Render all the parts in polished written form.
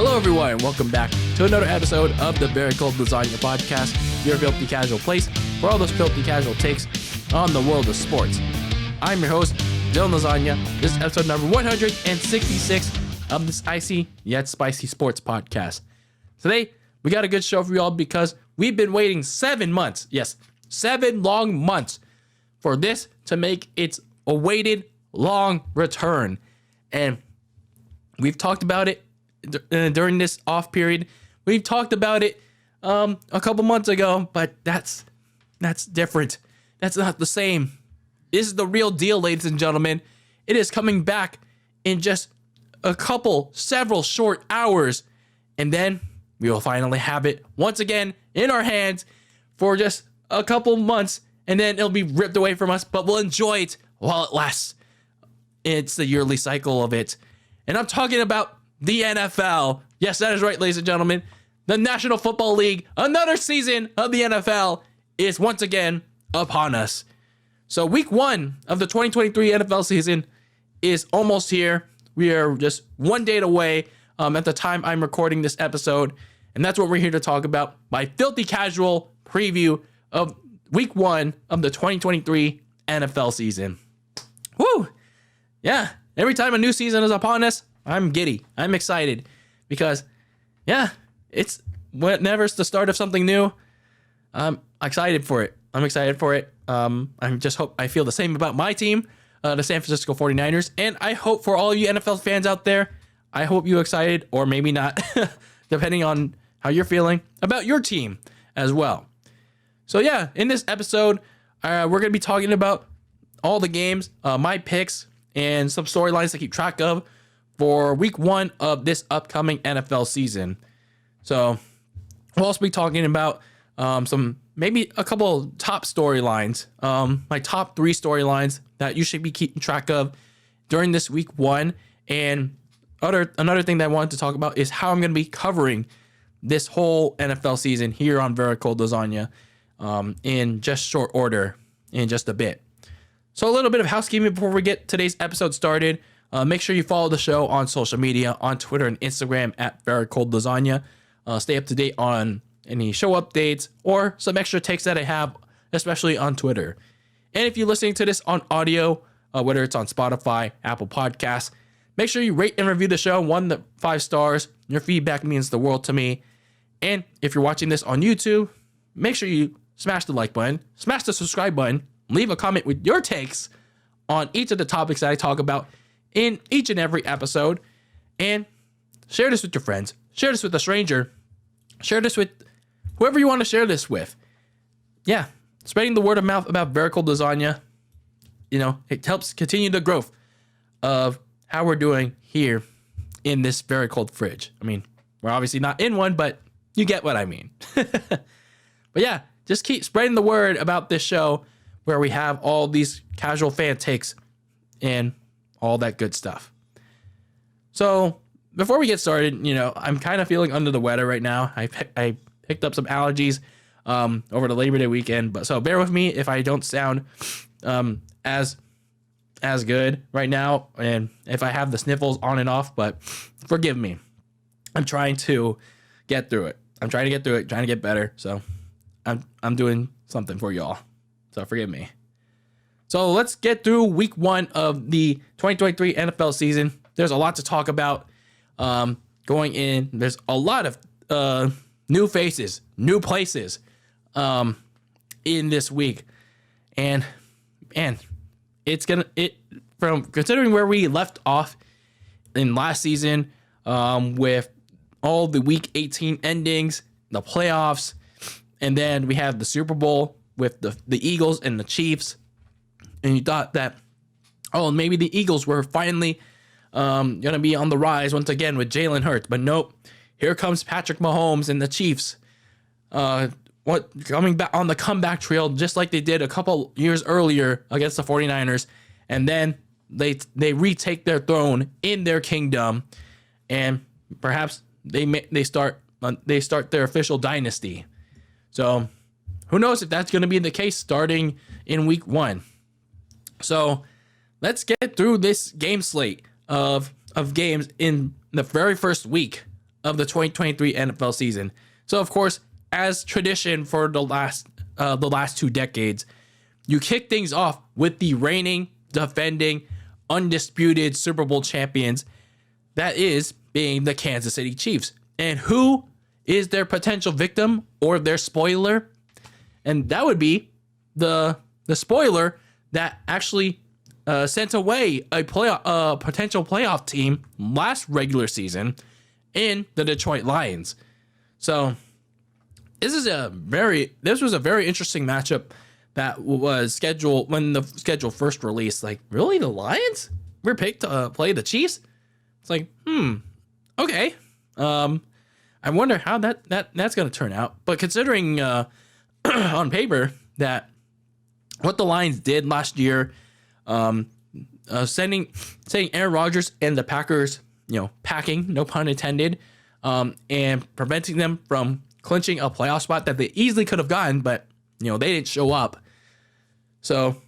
Hello, everyone, and welcome back to another episode of the Very Cold Lasagna podcast, your filthy casual place for all those filthy casual takes on the world of sports. I'm your host, DylanLasagna. This is episode number 166 of this icy yet spicy sports podcast. Today, we got a good show for you all because we've been waiting 7 months, yes, 7 long months for this to make its awaited long return. And we've talked about it during this off period. We've talked about it a couple months ago, but that's different. That's not the same. This is the real deal, ladies and gentlemen. It is coming back in just several short hours, and then we will finally have it once again in our hands for just a couple months, and then it'll be ripped away from us, but we'll enjoy it while it lasts. It's the yearly cycle of it. And I'm talking about the NFL. Yes, that is right, ladies and gentlemen. The National Football League, another season of the NFL, is once again upon us. So week 1 of the 2023 NFL season is almost here. We are just one date away at the time I'm recording this episode. And that's what we're here to talk about. My filthy casual preview of week 1 of the 2023 NFL season. Woo! Yeah, every time a new season is upon us, I'm giddy. I'm excited because, yeah, it's whenever it's the start of something new, I'm excited for it. I feel the same about my team, the San Francisco 49ers, and I hope for all you NFL fans out there, I hope you're excited, or maybe not, depending on how you're feeling about your team as well. So yeah, in this episode, we're going to be talking about all the games, my picks, and some storylines to keep track of for week 1 of this upcoming NFL season. So we'll also be talking about maybe a couple top storylines, my top 3 storylines that you should be keeping track of during this week 1. And another thing that I wanted to talk about is how I'm going to be covering this whole NFL season here on Very Cold Lasagna in just short order in just a bit. So a little bit of housekeeping before we get today's episode started. Make sure you follow the show on social media, on Twitter and Instagram at Very Cold Lasagna. Stay up to date on any show updates or some extra takes that I have, especially on Twitter. And if you're listening to this on audio, whether it's on Spotify, Apple Podcasts, make sure you rate and review the show 1 to 5 stars. Your feedback means the world to me. And if you're watching this on YouTube, make sure you smash the like button, smash the subscribe button, leave a comment with your takes on each of the topics that I talk about in each and every episode, and share this with your friends, share this with a stranger, share this with whoever you want to share this with. Yeah, spreading the word of mouth about Very Cold Lasagna, it helps continue the growth of how we're doing here in this very cold fridge. I mean, we're obviously not in one, but you get what I mean. But yeah, just keep spreading the word about this show where we have all these casual fan takes and all that good stuff. So before we get started, I'm kind of feeling under the weather right now. I picked up some allergies over the Labor Day weekend, but so bear with me if I don't sound as good right now, and if I have the sniffles on and off, but forgive me. I'm trying to get through it. Trying to get better. So I'm doing something for y'all. So forgive me. So let's get through week 1 of the 2023 NFL season. There's a lot to talk about going in. There's a lot of new faces, new places in this week. And from considering where we left off in last season with all the week 18 endings, the playoffs, and then we have the Super Bowl with the Eagles and the Chiefs. And you thought that, maybe the Eagles were finally going to be on the rise once again with Jalen Hurts. But nope, here comes Patrick Mahomes and the Chiefs coming back on the comeback trail just like they did a couple years earlier against the 49ers. And then they retake their throne in their kingdom. And perhaps they start their official dynasty. So who knows if that's going to be the case starting in week 1. So let's get through this game slate of games in the very first week of the 2023 NFL season. So, of course, as tradition for the last 2 decades, you kick things off with the reigning, defending, undisputed Super Bowl champions, that is being the Kansas City Chiefs. And who is their potential victim or their spoiler? And that would be the spoiler that actually sent away a potential playoff team last regular season in the Detroit Lions. So this was a very interesting matchup that was scheduled when the schedule first released. Like, really, the Lions were picked to play the Chiefs? It's like, okay. I wonder how that's going to turn out. But considering on paper that what the Lions did last year, sending Aaron Rodgers and the Packers, packing, no pun intended, and preventing them from clinching a playoff spot that they easily could have gotten, but they didn't show up. So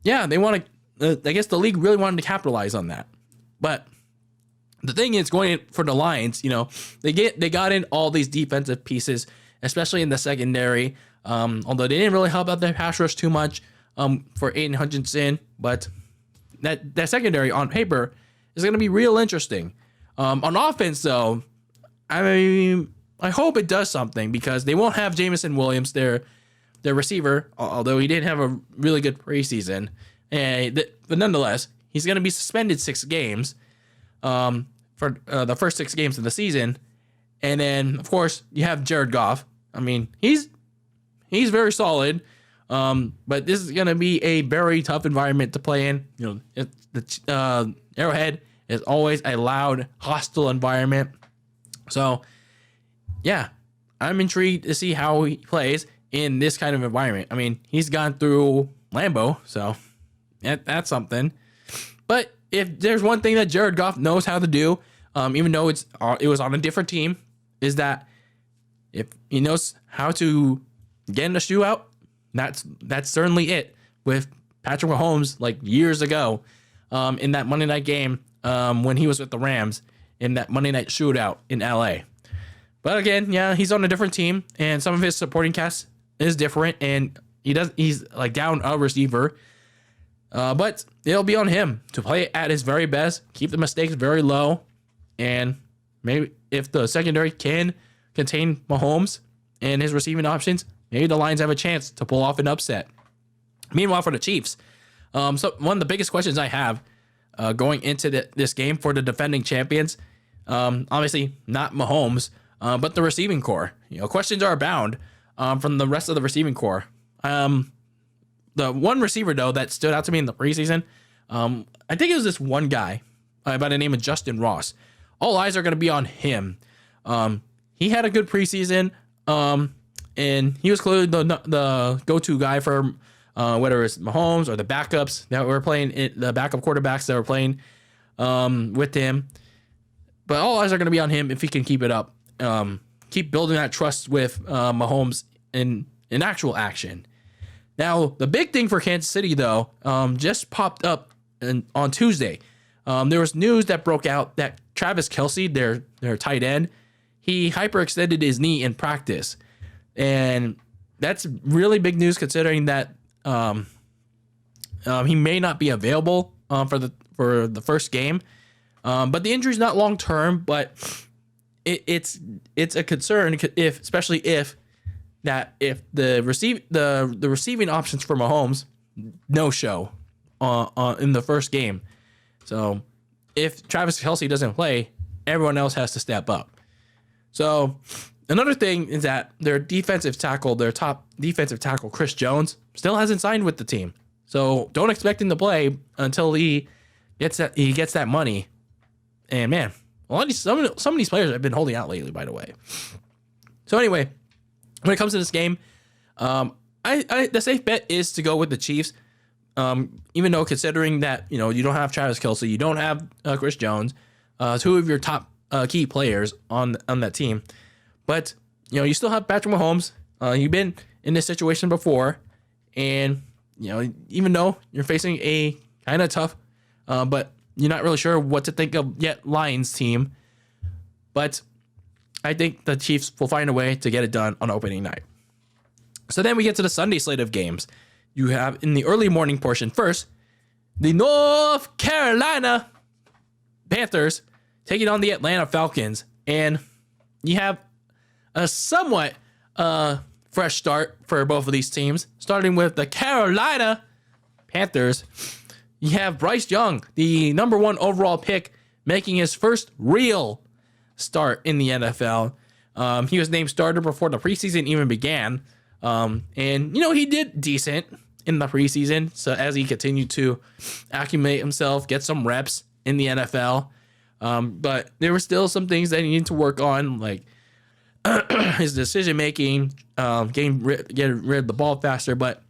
yeah, they want to. I guess the league really wanted to capitalize on that. But the thing is, going in for the Lions, they got in all these defensive pieces, especially in the secondary. Although they didn't really help out their pass rush too much for Aiden Hutchinson, but that secondary on paper is going to be real interesting. On offense, though, I hope it does something, because they won't have Jameson Williams, their receiver, although he didn't have a really good preseason. But nonetheless, he's going to be suspended 6 games for the first 6 games of the season. And then, of course, you have Jared Goff. I mean, he's very solid, but this is going to be a very tough environment to play in. The Arrowhead is always a loud, hostile environment. So, yeah, I'm intrigued to see how he plays in this kind of environment. I mean, he's gone through Lambeau, so that's something. But if there's one thing that Jared Goff knows how to do, even though it was on a different team, is that if he knows how to get in a shootout, that's certainly it. With Patrick Mahomes, like years ago, in that Monday night game, when he was with the Rams in that Monday night shootout in LA. But again, yeah, he's on a different team, and some of his supporting cast is different, and he's like down a receiver. But it'll be on him to play at his very best, keep the mistakes very low, and maybe if the secondary can contain Mahomes and his receiving options, maybe the Lions have a chance to pull off an upset. Meanwhile, for the Chiefs, so one of the biggest questions I have going into this game for the defending champions, obviously not Mahomes, but the receiving core. Questions are abound from the rest of the receiving core. The one receiver, though, that stood out to me in the preseason, I think it was this one guy by the name of Justin Ross. All eyes are going to be on him. He had a good preseason, and he was clearly the go-to guy for whether it's Mahomes or the backups that were playing, the backup quarterbacks that were playing with him. But all eyes are going to be on him if he can keep it up. Keep building that trust with Mahomes in actual action. Now, the big thing for Kansas City, though, just popped up on Tuesday. There was news that broke out that Travis Kelce, their tight end, he hyperextended his knee in practice. And that's really big news, considering that he may not be available for the first game. But the injury's not long term, but it's a concern, especially if the receiving options for Mahomes no show in the first game. So if Travis Kelce doesn't play, everyone else has to step up. So another thing is that their top defensive tackle, Chris Jones, still hasn't signed with the team. So don't expect him to play until he gets that money. And man, some of these players have been holding out lately, by the way. So anyway, when it comes to this game, the safe bet is to go with the Chiefs. Even though, considering that you don't have Travis Kelce, you don't have Chris Jones, 2 of your top key players on that team, but you still have Patrick Mahomes. You've been in this situation before, and even though you're facing a kind of tough, but you're not really sure what to think of yet Lions team, but I think the Chiefs will find a way to get it done on opening night. So then we get to the Sunday slate of games. You have in the early morning portion first, the North Carolina Panthers taking on the Atlanta Falcons. And you have a somewhat fresh start for both of these teams, starting with the Carolina Panthers. You have Bryce Young, the number 1 overall pick, making his first real start in the NFL. He was named starter before the preseason even began. And, he did decent in the preseason. So as he continued to acclimate himself, get some reps in the NFL. But there were still some things that he needed to work on, like his decision making, getting rid of the ball faster. But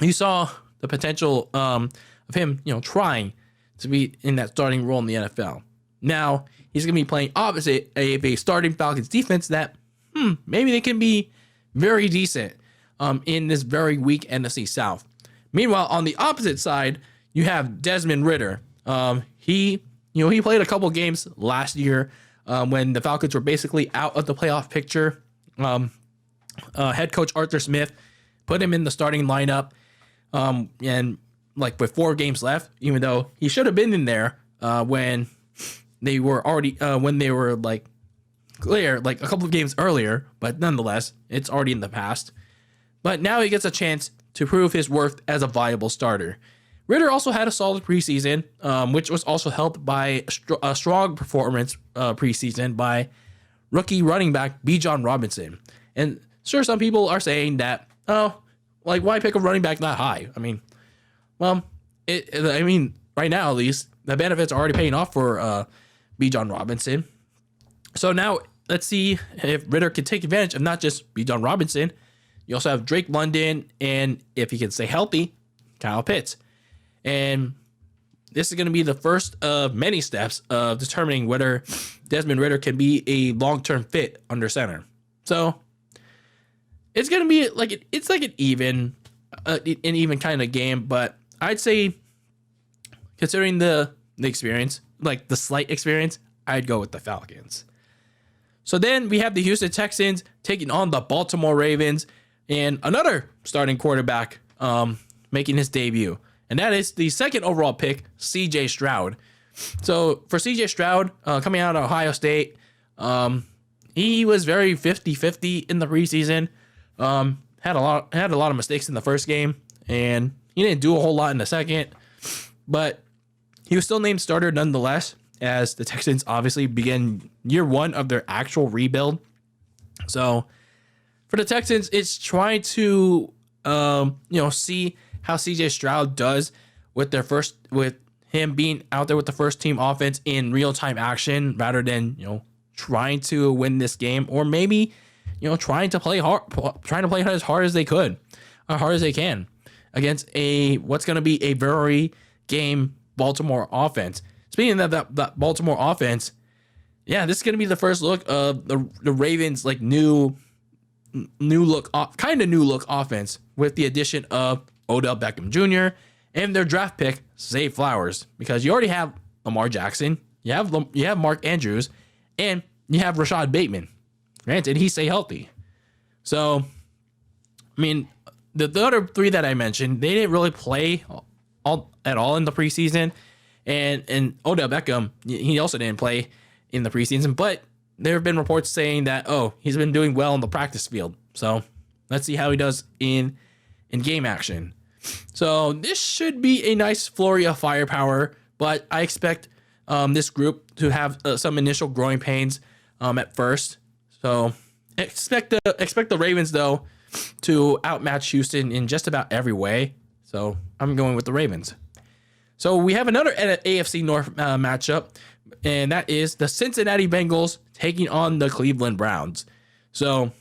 you saw the potential of him, trying to be in that starting role in the NFL. Now he's going to be playing opposite a starting Falcons defense that maybe they can be very decent in this very weak NFC South. Meanwhile, on the opposite side, you have Desmond Ridder. He played a couple games last year when the Falcons were basically out of the playoff picture. Head coach Arthur Smith put him in the starting lineup, and with 4 games left, even though he should have been in there when they were already clear, a couple of games earlier, but nonetheless, it's already in the past. But now he gets a chance to prove his worth as a viable starter. Ridder also had a solid preseason, which was also helped by a strong performance preseason by rookie running back Bijan Robinson. And sure, some people are saying that, why pick a running back that high? I mean, right now at least, the benefits are already paying off for Bijan Robinson. So now let's see if Ridder can take advantage of not just Bijan Robinson. You also have Drake London, and if he can stay healthy, Kyle Pitts. And this is going to be the first of many steps of determining whether Desmond Ridder can be a long-term fit under center. So it's going to be an even kind of game, but I'd say considering the experience, the slight experience, I'd go with the Falcons. So then we have the Houston Texans taking on the Baltimore Ravens, and another starting quarterback making his debut. And that is the 2nd overall pick, C.J. Stroud. So for C.J. Stroud, coming out of Ohio State, he was very 50-50 in the preseason. Had a lot of mistakes in the first game, and he didn't do a whole lot in the second. But he was still named starter nonetheless, as the Texans obviously began year 1 of their actual rebuild. So for the Texans, it's trying to see how CJ Stroud does with him being out there with the first team offense in real time action, rather than trying to win this game, or maybe trying to play as hard as they can against what's going to be a very game Baltimore offense. Speaking of that Baltimore offense, this is going to be the first look of the Ravens new look offense, with the addition of Odell Beckham Jr. and their draft pick Zay Flowers, because you already have Lamar Jackson, you have Mark Andrews, and you have Rashad Bateman. Granted, he stay healthy. So, I mean, the other 3 that I mentioned, they didn't really play at all in the preseason, and Odell Beckham, he also didn't play in the preseason, but there have been reports saying that, he's been doing well in the practice field. So let's see how he does in game action. So this should be a nice flurry of firepower, but I expect this group to have some initial growing pains at first. So expect the Ravens, though, to outmatch Houston in just about every way. So I'm going with the Ravens. So we have another AFC North matchup, and that is the Cincinnati Bengals taking on the Cleveland Browns. So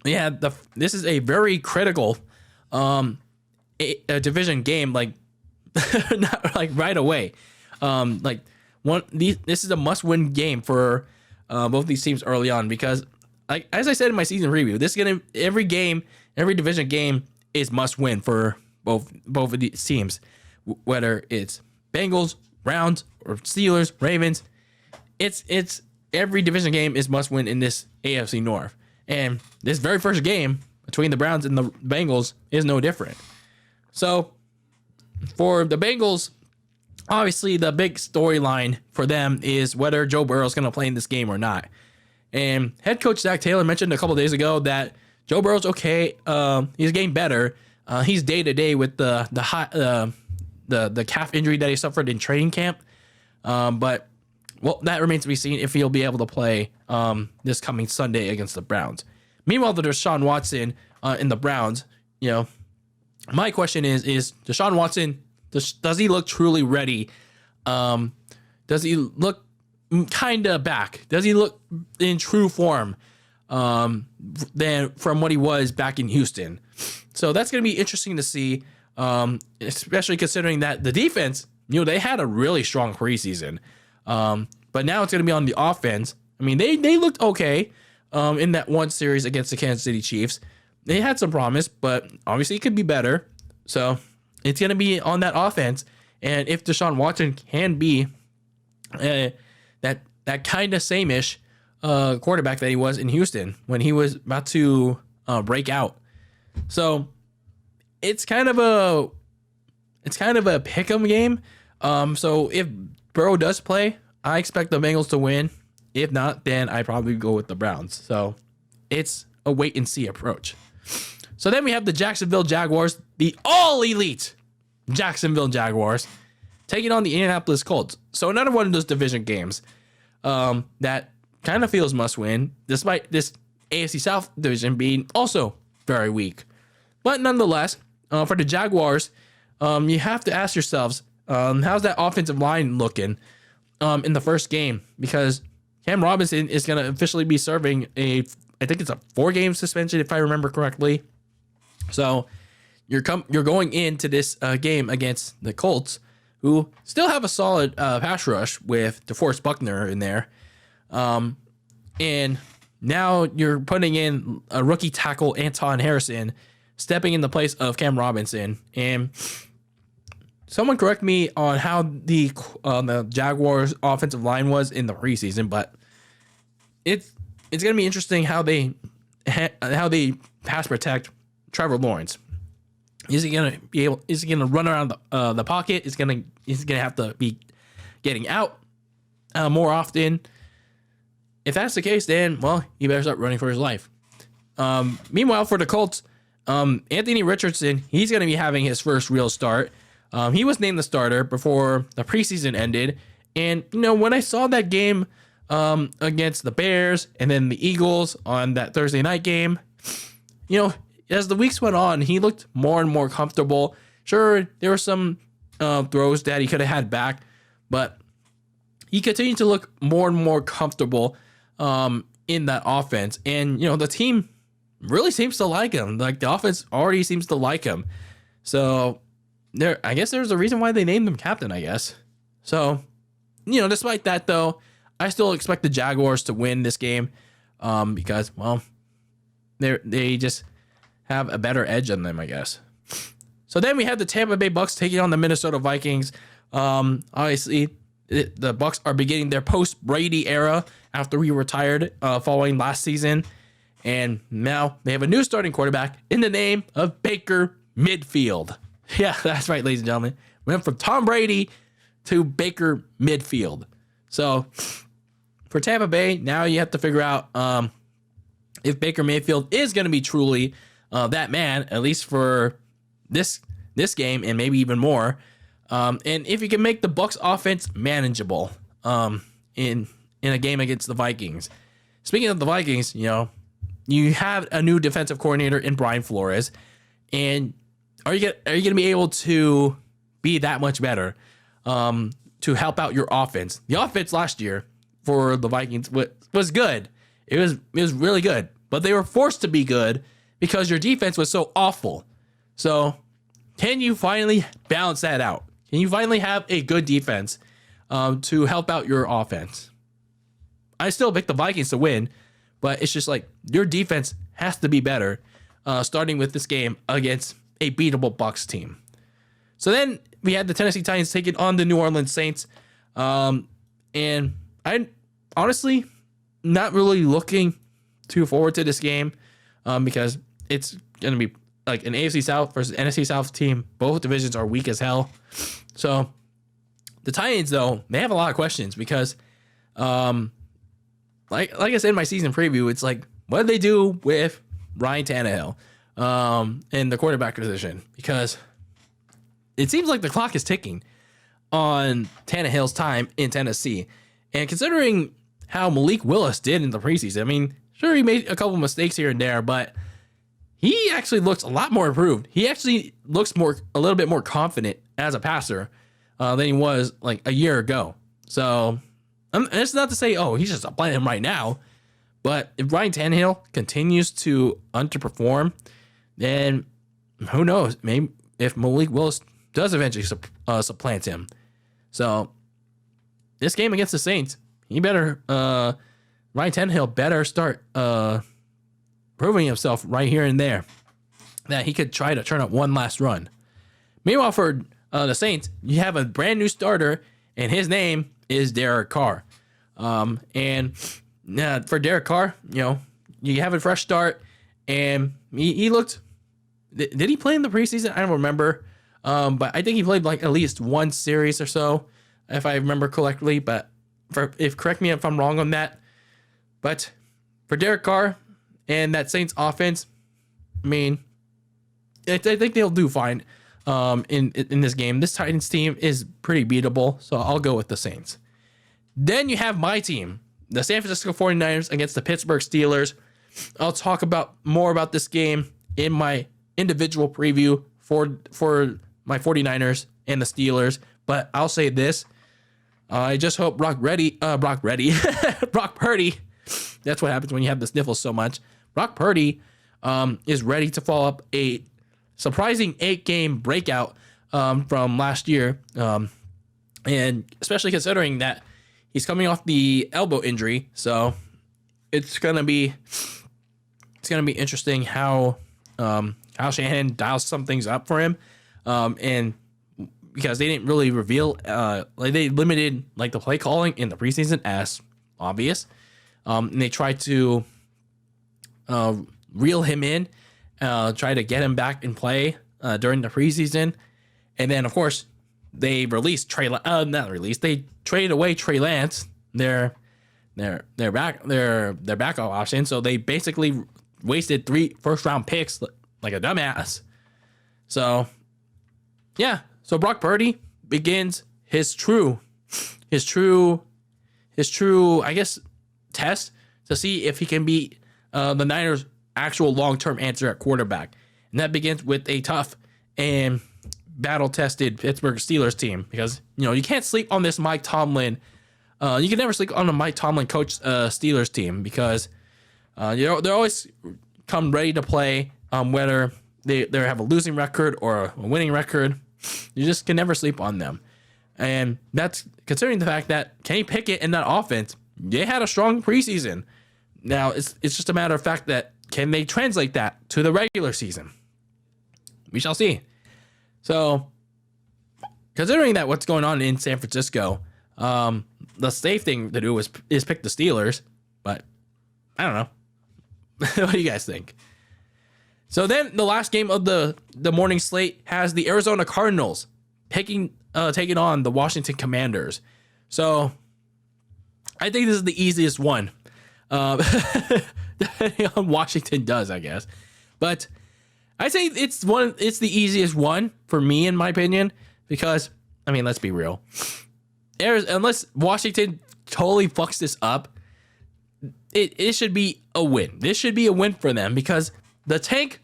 this is a very critical a division game, not right away. This is a must-win game for both these teams early on, because as I said in my season review, every division game is must-win for both of these teams, whether it's Bengals, Browns, or Steelers, Ravens. It's every division game is must win in this AFC North. And this very first game between the Browns and the Bengals is no different. So for the Bengals, obviously the big storyline for them is whether Joe Burrow is going to play in this game or not. And head coach Zach Taylor mentioned a couple of days ago that Joe Burrow's okay. He's getting better. He's day to day with the calf injury that he suffered in training camp. But well, that remains to be seen if he'll be able to play this coming Sunday against the Browns. Meanwhile, the Deshaun Watson in the Browns, my question is Deshaun Watson, does he look truly ready? Does he look kind of back? Does he look in true form than from what he was back in Houston? So that's going to be interesting to see, especially considering that the defense, they had a really strong preseason. But now it's going to be on the offense. I mean, they looked okay in that one series against the Kansas City Chiefs. They had some promise, but obviously it could be better. So it's going to be on that offense. And if Deshaun Watson can be that kind of same-ish quarterback that he was in Houston when he was about to break out. So it's kind of a pick'em game. So if Burrow does play, I expect the Bengals to win. If not, then I probably go with the Browns. So it's a wait and see approach. So then we have the Jacksonville Jaguars, the all elite Jacksonville Jaguars, taking on the Indianapolis Colts. So another one of those division games that kind of feels must win, despite this AFC South division being also very weak. But nonetheless, for the Jaguars, you have to ask yourselves, how's that offensive line looking in the first game? Because Cam Robinson is going to officially be serving I think it's a 4-game suspension, if I remember correctly. So you're going into this game against the Colts, who still have a solid pass rush with DeForest Buckner in there. And now you're putting in a rookie tackle, Anton Harrison, stepping in the place of Cam Robinson. And someone correct me on how the Jaguars offensive line was in the preseason, but it's going to be interesting how they pass protect Trevor Lawrence. Is he going to be able? Is he going to run around the pocket? Is going to have to be getting out more often? If that's the case, then he better start running for his life. Meanwhile, for the Colts, Anthony Richardson, he's going to be having his first real start. He was named the starter before the preseason ended, and when I saw that game against the Bears and then the Eagles on that Thursday night game, as the weeks went on, he looked more and more comfortable. Sure, there were some throws that he could have had back, but he continued to look more and more comfortable in that offense. And, the team really seems to like him. Like, the offense already seems to like him. So, I guess there's a reason why they named him captain, I guess. So, despite that, though, I still expect the Jaguars to win this game because, they just have a better edge on them, I guess. So then we have the Tampa Bay Bucks taking on the Minnesota Vikings. Obviously, the Bucks are beginning their post-Brady era after he retired following last season. And now they have a new starting quarterback in the name of Baker Midfield. Yeah, that's right, ladies and gentlemen. We went from Tom Brady to Baker Midfield. So for Tampa Bay, now you have to figure out if Baker Mayfield is going to be truly that man, at least for this game and maybe even more. And if you can make the Bucs offense manageable in a game against the Vikings. Speaking of the Vikings, you have a new defensive coordinator in Brian Flores, and are you going to be able to be that much better to help out your offense? The offense last year for the Vikings was good. It was really good, but they were forced to be good because your defense was so awful. So can you finally balance that out? Can you finally have a good defense to help out your offense? I still pick the Vikings to win, but it's just like your defense has to be better starting with this game against a beatable Bucs team. So then we had the Tennessee Titans taking on the New Orleans Saints. And I honestly, not really looking too forward to this game because it's going to be like an AFC South versus NFC South team. Both divisions are weak as hell. So the Titans, though, they have a lot of questions because, like I said in my season preview, it's like, what did they do with Ryan Tannehill in the quarterback position? Because it seems like the clock is ticking on Tannehill's time in Tennessee. And considering how Malik Willis did in the preseason, I mean, sure, he made a couple mistakes here and there, but he actually looks a lot more improved. He actually looks a little bit more confident as a passer than he was like a year ago. So it's not to say, oh, he's just playing him right now. But if Ryan Tannehill continues to underperform, then who knows? Maybe if Malik Willis does eventually supplant him. So this game against the Saints, Ryan Tannehill better start proving himself right here and there that he could try to turn up one last run. Meanwhile, for the Saints, you have a brand new starter, and his name is Derek Carr. And for Derek Carr, you have a fresh start, and he looked. Did he play in the preseason? I don't remember. But I think he played like at least one series or so, if I remember correctly. But correct me if I'm wrong on that. But for Derek Carr and that Saints offense, I mean, I think they'll do fine in this game. This Titans team is pretty beatable, so I'll go with the Saints. Then you have my team, the San Francisco 49ers against the Pittsburgh Steelers. I'll talk more about this game in my individual preview for my 49ers and the Steelers. But I'll say this. I just hope Brock Purdy, that's what happens when you have the sniffles so much. Brock Purdy is ready to follow up a surprising 8-game breakout from last year. And especially considering that he's coming off the elbow injury. So it's going to be interesting how Shanahan dials some things up for him. And because they didn't really reveal, they limited like the play calling in the preseason as obvious. And they tried to reel him in, try to get him back in play during the preseason. And then, of course, they released they traded away Trey Lance, their backup option. So they basically wasted 3 first-round picks like a dumbass. So, yeah. So Brock Purdy begins his true, I guess, test to see if he can be the Niners' actual long-term answer at quarterback. And that begins with a tough and battle-tested Pittsburgh Steelers team because, you can't sleep on this Mike Tomlin. You can never sleep on a Mike Tomlin coach Steelers team because, they're always come ready to play whether they have a losing record or a winning record. You just can never sleep on them. And that's considering the fact that Kenny Pickett and that offense, they had a strong preseason. Now, it's just a matter of fact that can they translate that to the regular season? We shall see. So, considering that what's going on in San Francisco, the safe thing to do is pick the Steelers. But, I don't know. What do you guys think? So then the last game of the morning slate has the Arizona Cardinals taking on the Washington Commanders. So I think this is the easiest one. Depending on Washington does, I guess. But I say it's the easiest one for me, in my opinion, because, I mean, let's be real. Unless Washington totally fucks this up, it should be a win. This should be a win for them because the Tank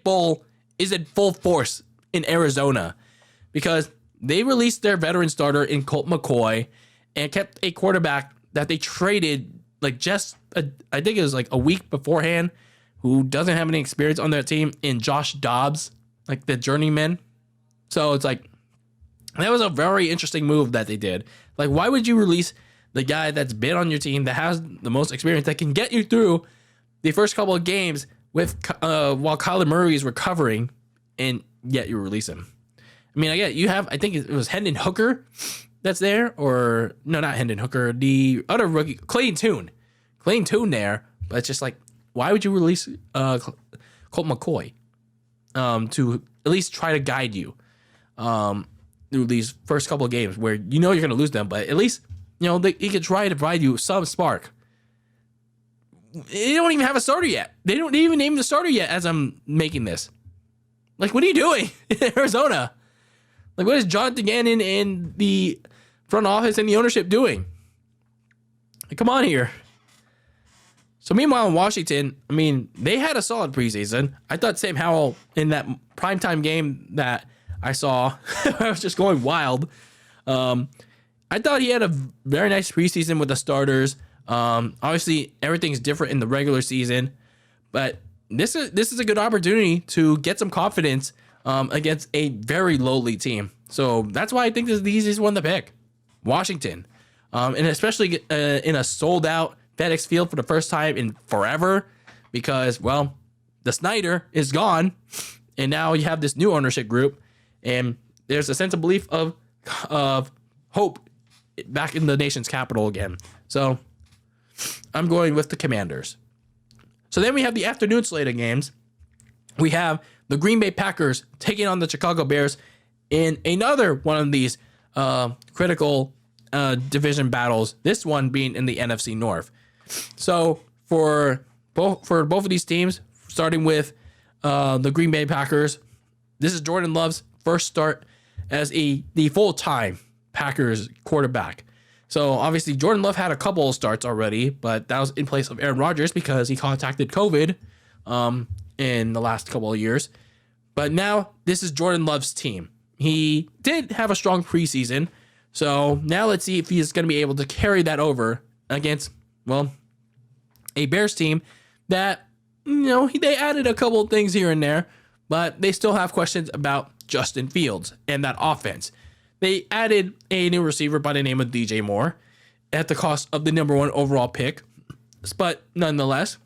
Bowl is in full force in Arizona because they released their veteran starter in Colt McCoy and kept a quarterback that they traded I think it was like a week beforehand, who doesn't have any experience on their team, in Josh Dobbs, like the journeyman. So it's like, that was a very interesting move that they did. Like, why would you release the guy that's been on your team, that has the most experience, that can get you through the first couple of games while Kyler Murray is recovering, and yet you release him? I mean, I think it was Hendon Hooker that's there, or no, not Hendon Hooker, the other rookie, Clayton Tune. clean tune there, but it's just like, why would you release Colt McCoy to at least try to guide you through these first couple of games where you know you're going to lose them, but at least he could try to provide you some spark. They don't even have a starter yet. They don't even name the starter yet as I'm making this. Like, what are you doing in Arizona? Like, what is Jonathan Gannon and the front office and the ownership doing? Like, come on here. So meanwhile in Washington, I mean, they had a solid preseason. I thought Sam Howell in that primetime game that I saw, I was just going wild. I thought he had a very nice preseason with the starters. Obviously, everything's different in the regular season, but this is a good opportunity to get some confidence against a very lowly team. So that's why I think this is the easiest one to pick. Washington. And especially in a sold-out FedEx Field for the first time in forever because, well, the Snyder is gone, and now you have this new ownership group, and there's a sense of belief of hope back in the nation's capital again. So I'm going with the Commanders. So then we have the afternoon slate of games. We have the Green Bay Packers taking on the Chicago Bears in another one of these critical division battles, this one being in the NFC North. So for both of these teams, starting with the Green Bay Packers, this is Jordan Love's first start as the full-time Packers quarterback. So obviously Jordan Love had a couple of starts already, but that was in place of Aaron Rodgers because he contracted COVID in the last couple of years. But now this is Jordan Love's team. He did have a strong preseason. So now let's see if he's going to be able to carry that over against, well, a Bears team that, they added a couple of things here and there, but they still have questions about Justin Fields and that offense. They added a new receiver by the name of DJ Moore at the cost of the number 1 overall pick. But nonetheless,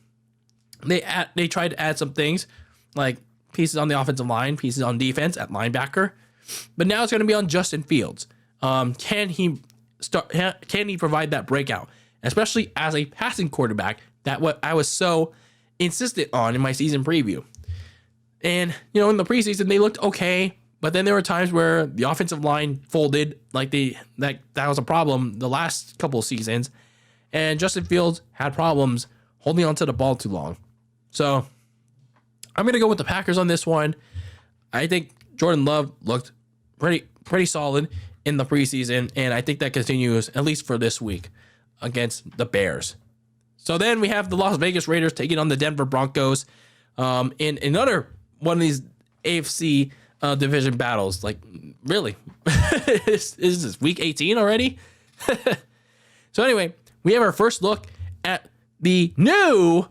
they tried to add some things like pieces on the offensive line, pieces on defense at linebacker. But now it's going to be on Justin Fields. Can he provide that breakout, especially as a passing quarterback? That what I was so insistent on in my season preview. And in the preseason they looked okay, but then there were times where the offensive line folded, like that was a problem the last couple of seasons, and Justin Fields had problems holding onto the ball too long. So I'm gonna go with the Packers on this one. I think Jordan Love looked pretty solid in the preseason, and I think that continues at least for this week against the Bears. So then we have the Las Vegas Raiders taking on the Denver Broncos in another one of these AFC division battles. Like, really? Is this week 18 already? So anyway, we have our first look at the new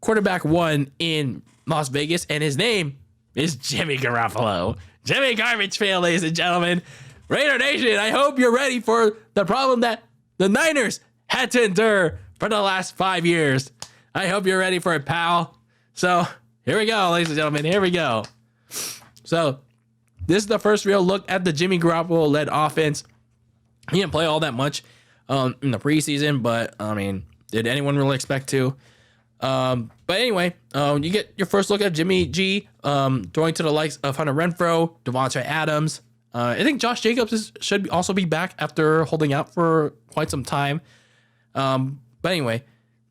quarterback 1 in Las Vegas, and his name is Jimmy Garoppolo. Jimmy Garbage Pail, ladies and gentlemen. Raider Nation, I hope you're ready for the problem that the Niners had to endure for the last 5 years. I hope you're ready for it, pal. So here we go, ladies and gentlemen. Here we go. So this is the first real look at the Jimmy Garoppolo-led offense. He didn't play all that much in the preseason, but, I mean, did anyone really expect to? But anyway, you get your first look at Jimmy G throwing to the likes of Hunter Renfrow, Devontae Adams. I think Josh Jacobs should also be back after holding out for quite some time. But anyway,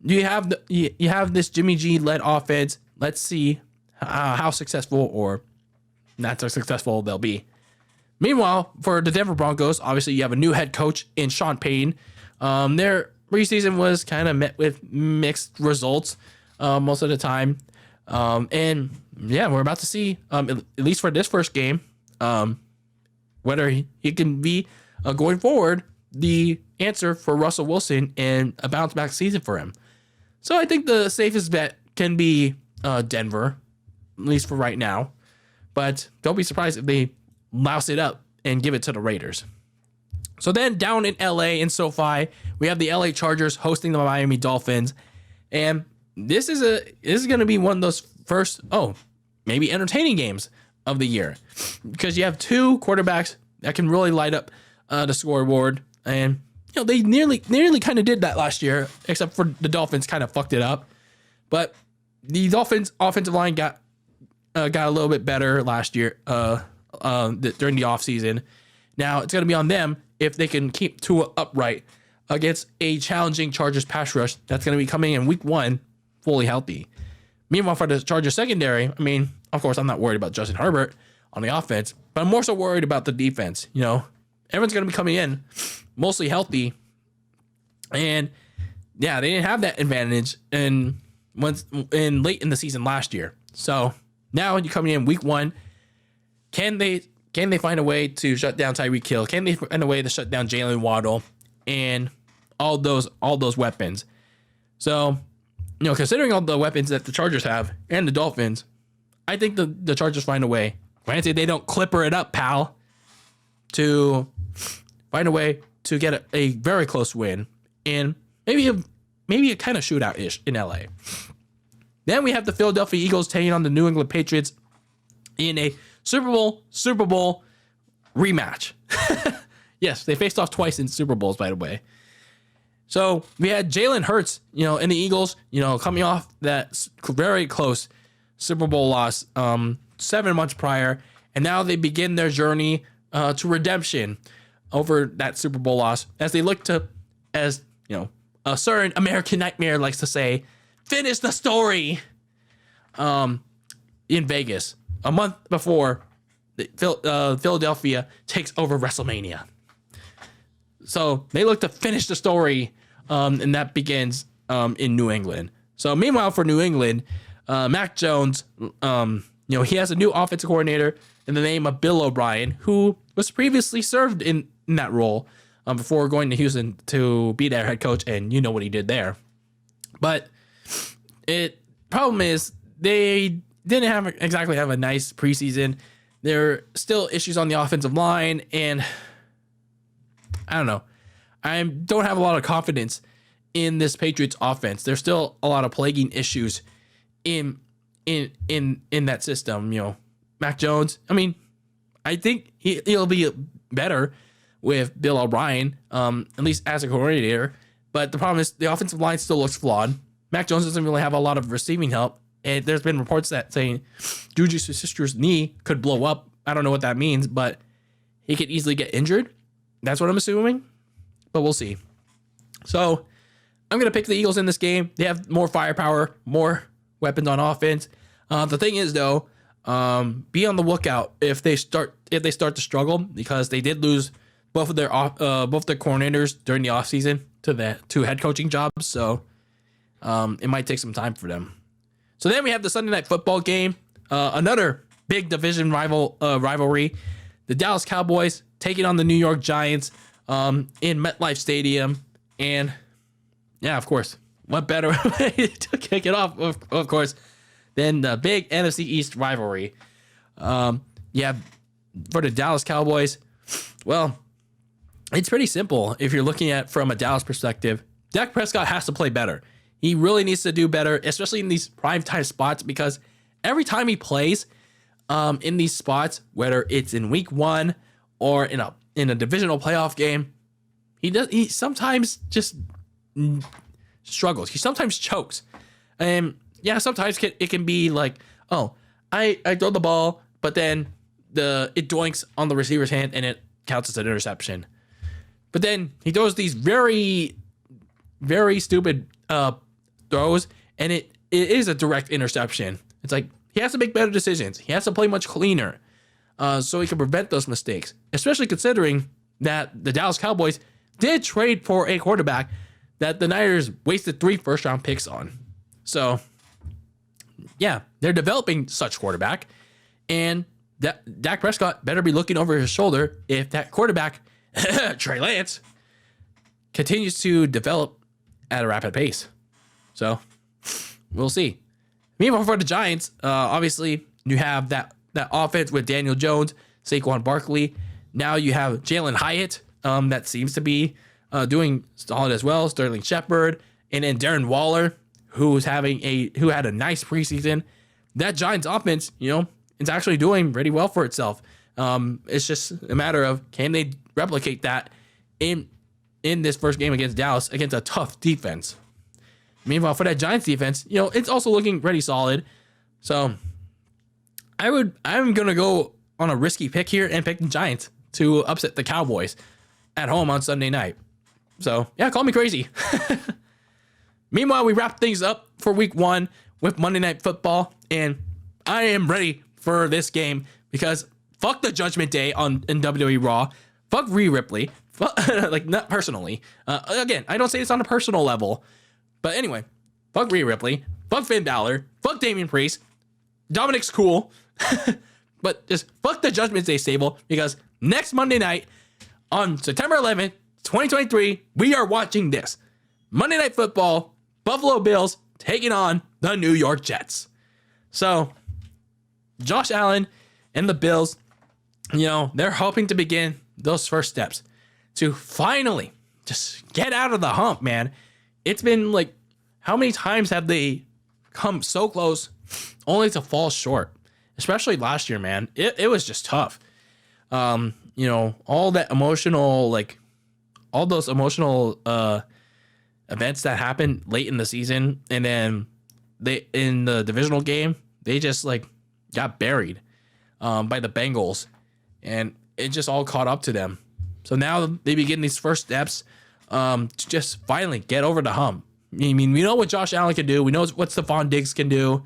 you have this Jimmy G led offense. Let's see how successful or not so successful they'll be. Meanwhile, for the Denver Broncos, obviously you have a new head coach in Sean Payton. Their preseason was kind of met with mixed results most of the time. And yeah, we're about to see, at least for this first game, whether he can be going forward the answer for Russell Wilson and a bounce back season for him. So I think the safest bet can be Denver, at least for right now. But don't be surprised if they louse it up and give it to the Raiders. So then down in LA in SoFi, we have the LA Chargers hosting the Miami Dolphins. And this is going to be one of those first, maybe entertaining games of the year, because you have two quarterbacks that can really light up the scoreboard. And they nearly kind of did that last year, except for the Dolphins kind of fucked it up. But the Dolphins offensive line got a little bit better last year during the offseason. Now it's going to be on them if they can keep Tua upright against a challenging Chargers pass rush that's going to be coming in week 1 fully healthy. Meanwhile, for the Chargers secondary, I mean, of course, I'm not worried about Justin Herbert on the offense, but I'm more so worried about the defense. Everyone's going to be coming in mostly healthy. And yeah, they didn't have that advantage late in the season last year. So now you coming in week 1, can they find a way to shut down Tyreek Hill? Can they find a way to shut down Jalen Waddle and all those weapons? So, considering all the weapons that the Chargers have and the Dolphins, I think the Chargers find a way. Granted, they don't clipper it up, pal, to find a way to get a very close win and maybe a kind of shootout-ish in LA. Then we have the Philadelphia Eagles taking on the New England Patriots in a Super Bowl rematch. Yes, they faced off twice in Super Bowls, by the way. So we had Jalen Hurts, and the Eagles, coming off that very close Super Bowl loss 7 months prior, and now they begin their journey to redemption over that Super Bowl loss as they look to, as a certain American Nightmare likes to say, finish the story in Vegas a month before Philadelphia takes over WrestleMania. So they look to finish the story, and that begins in New England. So meanwhile, for New England, Mac Jones, he has a new offensive coordinator in the name of Bill O'Brien, who was previously served in that role before going to Houston to be their head coach, and you know what he did there. But problem is they didn't exactly have a nice preseason. There are still issues on the offensive line, and I don't know. I don't have a lot of confidence in this Patriots offense. There's still a lot of plaguing issues in that system. Mac Jones, I mean, I think he'll be better with Bill O'Brien, at least as a coordinator. But the problem is the offensive line still looks flawed. Mac Jones doesn't really have a lot of receiving help. And there's been reports that saying Juju Smith-Schuster's knee could blow up. I don't know what that means, but he could easily get injured. That's what I'm assuming, but we'll see. So I'm going to pick the Eagles in this game. They have more firepower, more weapons on offense. The thing is, though, be on the lookout if they start to struggle, because they did lose both their coordinators during the offseason to the 2 head coaching jobs. So it might take some time for them. So then we have the Sunday Night Football game, another big division rivalry. The Dallas Cowboys taking on the New York Giants in MetLife Stadium. And yeah, of course, what better way to kick it off, of course, than the big NFC East rivalry. Yeah, for the Dallas Cowboys, well, it's pretty simple if you're looking at it from a Dallas perspective. Dak Prescott has to play better. He really needs to do better, especially in these primetime spots, because every time he plays in these spots, whether it's in week 1 or in a divisional playoff game, he sometimes just struggles. He sometimes chokes. And yeah, sometimes it can be like, oh, I throw the ball, but then it doinks on the receiver's hand and it counts as an interception. But then he throws these very, very stupid throws, and it is a direct interception. It's like he has to make better decisions. He has to play much cleaner so he can prevent those mistakes, especially considering that the Dallas Cowboys did trade for a quarterback that the Niners wasted 3 first-round picks on. So, yeah, they're developing such quarterback, and Dak Prescott better be looking over his shoulder if that quarterback, Trey Lance, continues to develop at a rapid pace. So, we'll see. Meanwhile, for the Giants, obviously, you have that offense with Daniel Jones, Saquon Barkley. Now you have Jalen Hyatt, that seems to be doing solid as well. Sterling Shepard, and then Darren Waller, who had a nice preseason. That Giants offense, it's actually doing pretty well for itself. It's just a matter of, can they replicate that in in this first game against Dallas against a tough defense. Meanwhile, for that Giants defense, it's also looking pretty solid. So I'm going to go on a risky pick here and pick the Giants to upset the Cowboys at home on Sunday night. So, yeah, call me crazy. Meanwhile, we wrap things up for week 1 with Monday Night Football, and I am ready for this game because fuck the Judgment Day in WWE Raw. Fuck Rhea Ripley. Like, not personally. Again, I don't say this on a personal level. But anyway, fuck Rhea Ripley. Fuck Finn Balor. Fuck Damian Priest. Dominic's cool. But just fuck the Judgment Day stable because next Monday night on September 11th, 2023, we are watching this. Monday Night Football, Buffalo Bills taking on the New York Jets. So, Josh Allen and the Bills, they're hoping to begin those first steps to finally just get out of the hump, man. It's been like, how many times have they come so close only to fall short? Especially last year, man. It was just tough. All that emotional, all those emotional events that happened late in the season, and then they in the divisional game, they just got buried by the Bengals, and it just all caught up to them. So now they begin these first steps to just finally get over the hump. I mean, we know what Josh Allen can do. We know what Stephon Diggs can do.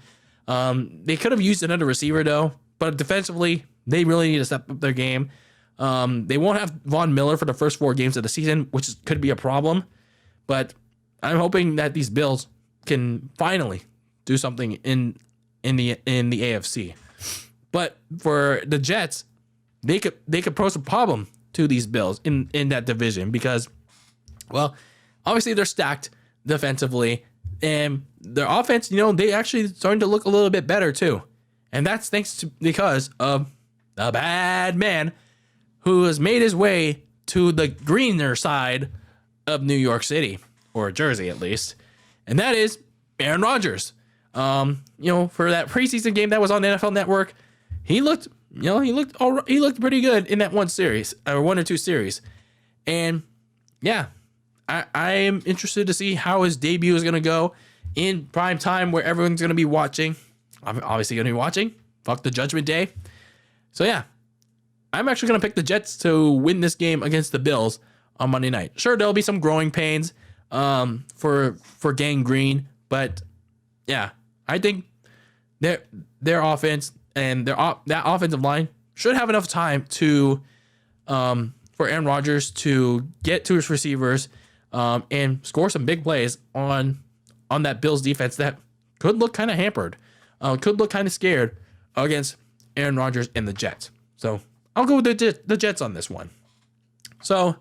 They could have used another receiver though, but defensively, they really need to step up their game. They won't have Von Miller for the first 4 games of the season, which could be a problem. But I'm hoping that these Bills can finally do something in the AFC. But for the Jets, they could pose a problem to these Bills in that division because, well, obviously they're stacked defensively, and their offense, they actually starting to look a little bit better too. And that's because of the bad man who has made his way to the greener side of New York City, or Jersey at least. And that is Aaron Rodgers. For that preseason game that was on the NFL Network, he looked pretty good in that one series, or 1 or 2 series. And yeah, I am interested to see how his debut is going to go in prime time where everyone's going to be watching. I'm obviously going to be watching. Fuck the Judgment Day. So yeah, I'm actually going to pick the Jets to win this game against the Bills on Monday night. Sure, there'll be some growing pains for Gang Green, but yeah, I think their offense and that offensive line should have enough time to for Aaron Rodgers to get to his receivers and score some big plays on that Bills defense that could look kind of hampered, could look kind of scared against Aaron Rodgers and the Jets. So I'll go with the Jets on this one. So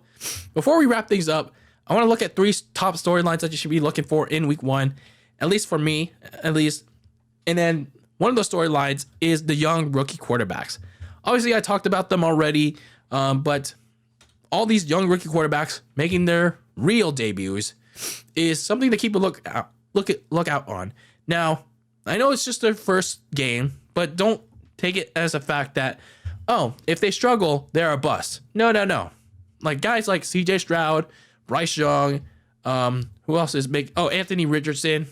before we wrap things up, I want to look at 3 top storylines that you should be looking for in week 1, at least for me, at least. And then one of those storylines is the young rookie quarterbacks. Obviously, I talked about them already, but all these young rookie quarterbacks making their real debuts is something to keep a look out on. Now, I know it's just their first game, but don't take it as a fact that, if they struggle, they're a bust. No. Like guys like CJ Stroud, Bryce Young, who else is big? Anthony Richardson.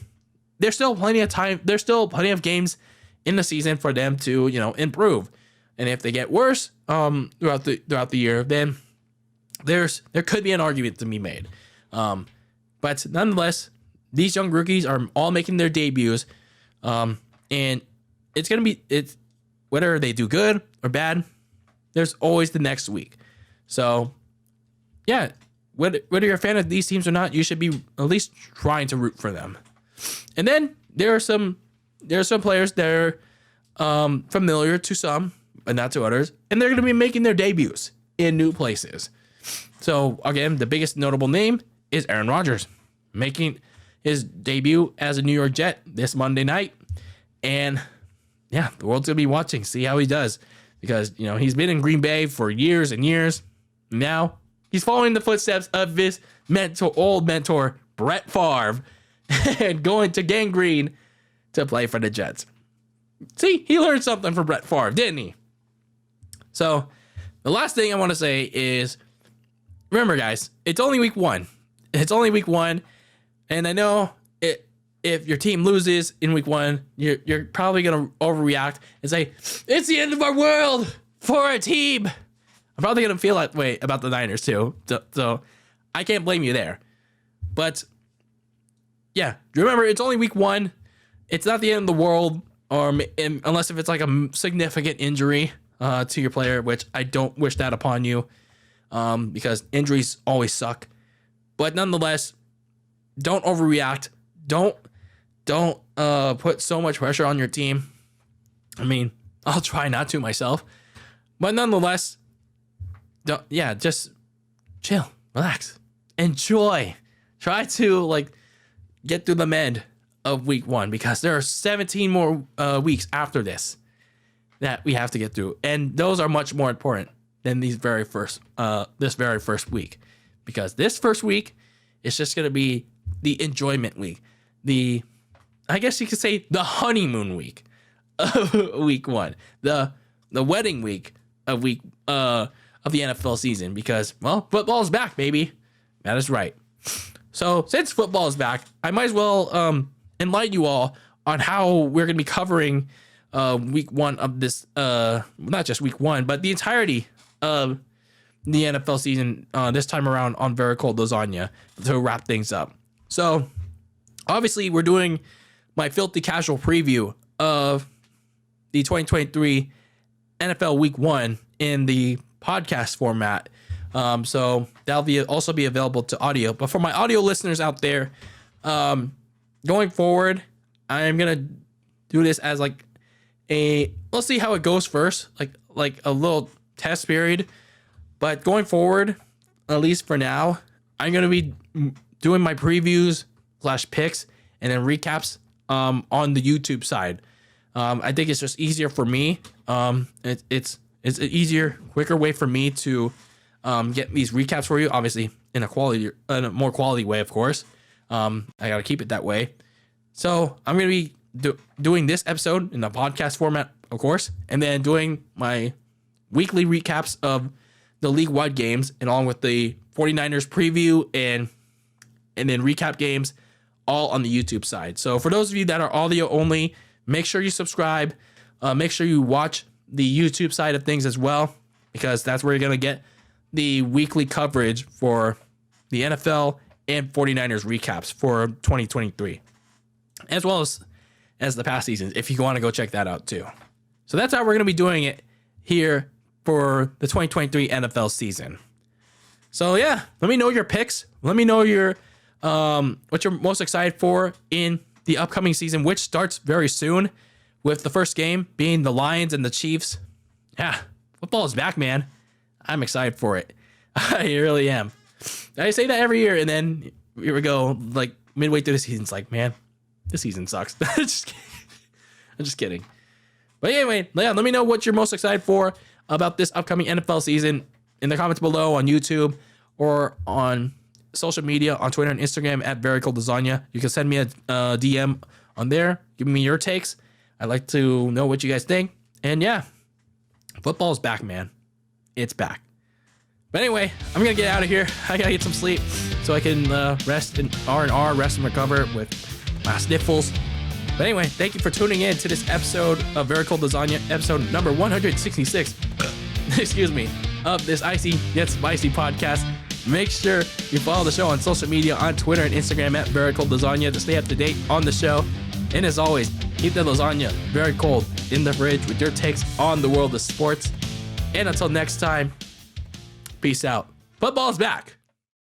There's still plenty of time. There's still plenty of games in the season for them to, improve. And if they get worse throughout the year, then there could be an argument to be made. But nonetheless, these young rookies are all making their debuts, and it's whether they do good or bad, there's always the next week. So, yeah, whether you're a fan of these teams or not, you should be at least trying to root for them. And then there are some players that are familiar to some, but not to others, and they're going to be making their debuts in new places. So again, the biggest notable name is Aaron Rodgers, making his debut as a New York Jet this Monday night. And yeah, the world's going to be watching, see how he does. Because, he's been in Green Bay for years and years. Now, he's following the footsteps of his old mentor, Brett Favre, and going to Gang Green to play for the Jets. See, he learned something from Brett Favre, didn't he? So, the last thing I want to say is, remember, guys, it's only week one. It's only week one. And I know if your team loses in week one, you're probably going to overreact and say, it's the end of our world for our team. I'm probably going to feel that way about the Niners too. So I can't blame you there. But yeah, remember, it's only week one. It's not the end of the world, unless if it's like a significant injury to your player, which I don't wish that upon you, because injuries always suck. But nonetheless, don't overreact. Don't put so much pressure on your team. I mean, I'll try not to myself, but nonetheless, just chill, relax, enjoy. Try to like get through the end of week one, because there are 17 more weeks after this that we have to get through, and those are much more important than this very first week, because this first week is just going to be the enjoyment week, I guess you could say the honeymoon week of week one, the wedding week of the NFL season, because, well, football's back, baby. That is right. So since football is back, I might as well enlighten you all on how we're going to be covering week one of this, not just week one, but the entirety of the NFL season this time around on Very Cold Lasagna to wrap things up. So obviously we're doing my filthy casual preview of the 2023 NFL week one in the podcast format. So that'll also be available to audio. But for my audio listeners out there, going forward, I'm going to do this as like let's see how it goes first, like a little test period. But going forward, at least for now, I'm going to be doing my previews / picks and then recaps on the YouTube side. I think it's just easier for me. It's an easier, quicker way for me to get these recaps for you, obviously in a more quality way, of course. I got to keep it that way. So I'm going to be doing this episode in the podcast format, of course, and then doing my weekly recaps of the league-wide games, and along with the 49ers preview and then recap games, all on the YouTube side. So for those of you that are audio only, make sure you subscribe. Make sure you watch the YouTube side of things as well, because that's where you're going to get the weekly coverage for the NFL and 49ers recaps for 2023, as well as the past seasons, if you want to go check that out too. So that's how we're going to be doing it here for the 2023 NFL season. So yeah, let me know your picks. Let me know what you're most excited for in the upcoming season, which starts very soon, with the first game being the Lions and the Chiefs. Yeah, football is back, man. I'm excited for it. I really am. I say that every year, and then here we go, like midway through the season, it's like, man, this season sucks. I'm just kidding. But anyway, yeah, let me know what you're most excited for about this upcoming NFL season in the comments below on YouTube or on social media, on Twitter and Instagram at Very Cold Lasagna. You can send me a DM on there. Give me your takes. I'd like to know what you guys think. And yeah, football's back, man. It's back. But anyway, I'm going to get out of here. I got to get some sleep so I can rest in R&R, rest and recover with my sniffles. But anyway, thank you for tuning in to this episode of Very Cold Lasagna, episode number 166, excuse me, of this Icy Yet Spicy podcast. Make sure you follow the show on social media, on Twitter and Instagram at Very Cold Lasagna, to stay up to date on the show. And as always, keep the lasagna very cold in the fridge with your takes on the world of sports. And until next time, peace out. Football's back.